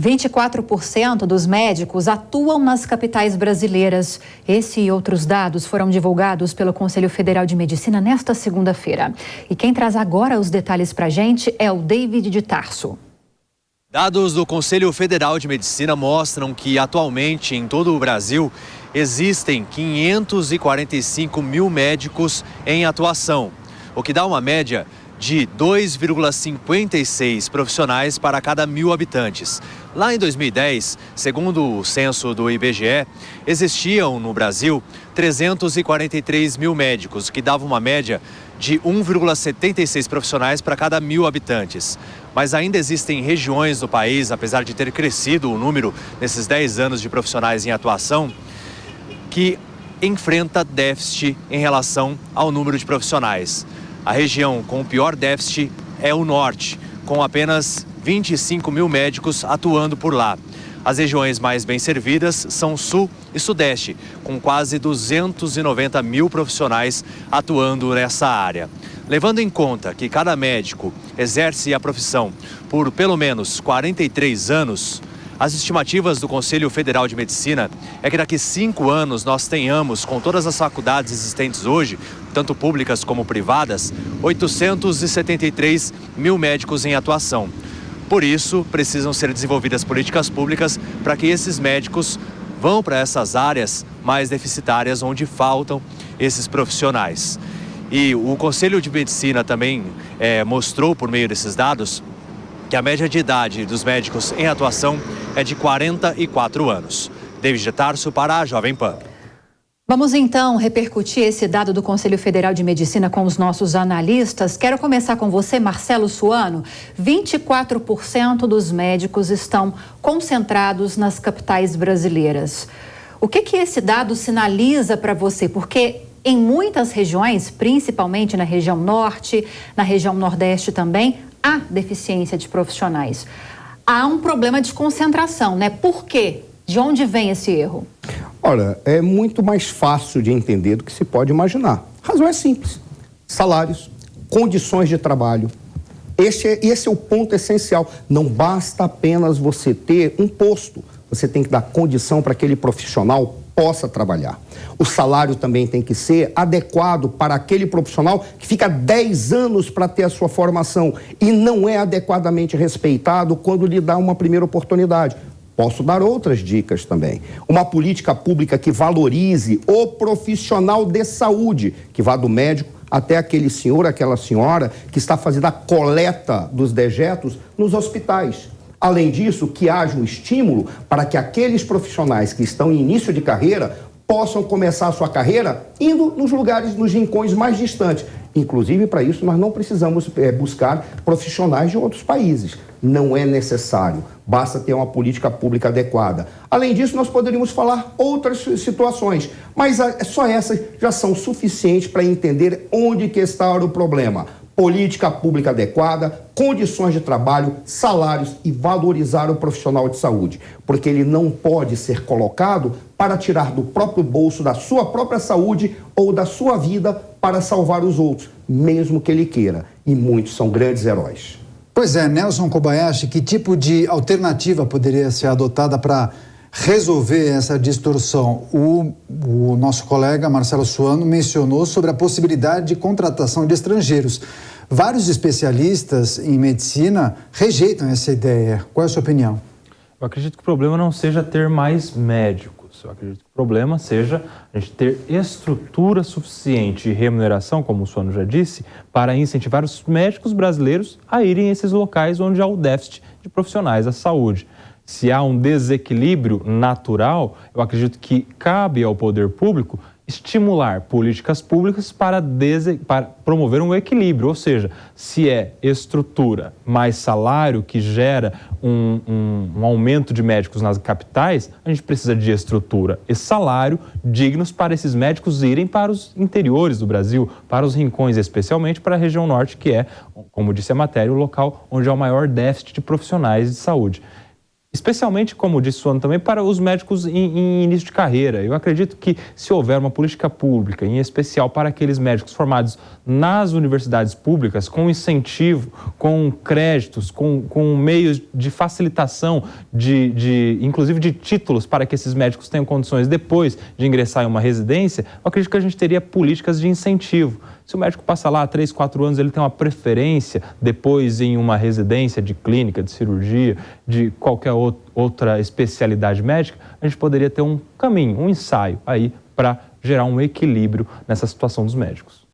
24% dos médicos atuam nas capitais brasileiras. Esse e outros dados foram divulgados pelo Conselho Federal de Medicina nesta segunda-feira. E quem traz agora os detalhes para a gente é o David de Tarso. Dados do Conselho Federal de Medicina mostram que atualmente em todo o Brasil existem 545 mil médicos em atuação, o que dá uma média de 2,56 profissionais para cada 1.000 habitantes. Lá em 2010, segundo o censo do IBGE, existiam no Brasil 343 mil médicos, que dava uma média de 1,76 profissionais para cada 1.000 habitantes. Mas ainda existem regiões do país, apesar de ter crescido o número nesses 10 anos de profissionais em atuação, que enfrenta déficit em relação ao número de profissionais. A região com o pior déficit é o norte, com apenas 25 mil médicos atuando por lá. As regiões mais bem servidas são sul e sudeste, com quase 290 mil profissionais atuando nessa área. Levando em conta que cada médico exerce a profissão por pelo menos 43 anos, as estimativas do Conselho Federal de Medicina é que daqui a 5 anos nós tenhamos, com todas as faculdades existentes hoje, tanto públicas como privadas, 873 mil médicos em atuação. Por isso, precisam ser desenvolvidas políticas públicas para que esses médicos vão para essas áreas mais deficitárias onde faltam esses profissionais. E o Conselho de Medicina também mostrou, por meio desses dados, que a média de idade dos médicos em atuação é de 44 anos. David de Tarso para a Jovem Pan. Vamos então repercutir esse dado do Conselho Federal de Medicina com os nossos analistas. Quero começar com você, Marcelo Suano. 24% dos médicos estão concentrados nas capitais brasileiras. O que esse dado sinaliza para você? Porque em muitas regiões, principalmente na região norte, na região nordeste também, há deficiência de profissionais. Há um problema de concentração, né? Por quê? De onde vem esse erro? Olha, é muito mais fácil de entender do que se pode imaginar. A razão é simples. Salários, condições de trabalho. Esse é o ponto essencial. Não basta apenas você ter um posto. Você tem que dar condição para que aquele profissional possa trabalhar. O salário também tem que ser adequado para aquele profissional que fica 10 anos para ter a sua formação e não é adequadamente respeitado quando lhe dá uma primeira oportunidade. Posso dar outras dicas também. Uma política pública que valorize o profissional de saúde, que vá do médico até aquele senhor, aquela senhora que está fazendo a coleta dos dejetos nos hospitais. Além disso, que haja um estímulo para que aqueles profissionais que estão em início de carreira possam começar a sua carreira indo nos lugares, nos rincões mais distantes. Inclusive, para isso, nós não precisamos buscar profissionais de outros países. Não é necessário. Basta ter uma política pública adequada. Além disso, nós poderíamos falar outras situações, mas só essas já são suficientes para entender onde que está o problema. Política pública adequada, condições de trabalho, salários e valorizar o profissional de saúde, porque ele não pode ser colocado para tirar do próprio bolso, da sua própria saúde ou da sua vida para salvar os outros, mesmo que ele queira. E muitos são grandes heróis. Pois é, Nelson Kobayashi, que tipo de alternativa poderia ser adotada para resolver essa distorção? O nosso colega Marcelo Suano mencionou sobre a possibilidade de contratação de estrangeiros. Vários especialistas em medicina rejeitam essa ideia. Qual é a sua opinião? Eu acredito que o problema não seja ter mais médicos. Eu acredito que o problema seja a gente ter estrutura suficiente de remuneração, como o Suano já disse, para incentivar os médicos brasileiros a irem a esses locais onde há o déficit de profissionais da saúde. Se há um desequilíbrio natural, eu acredito que cabe ao poder público estimular políticas públicas para promover um equilíbrio, ou seja, se é estrutura mais salário que gera um aumento de médicos nas capitais, a gente precisa de estrutura e salário dignos para esses médicos irem para os interiores do Brasil, para os rincões, especialmente para a região norte, que é, como disse a matéria, o local onde há o maior déficit de profissionais de saúde. especialmente, como disse o Suano também, para os médicos em início de carreira. Eu acredito que se houver uma política pública, em especial para aqueles médicos formados nas universidades públicas, com incentivo, com créditos, com meios de facilitação, inclusive de títulos para que esses médicos tenham condições depois de ingressar em uma residência, eu acredito que a gente teria políticas de incentivo. Se o médico passa lá 3, 4 anos, ele tem uma preferência depois em uma residência de clínica, de cirurgia, de qualquer outra especialidade médica, a gente poderia ter um caminho, um ensaio aí para gerar um equilíbrio nessa situação dos médicos.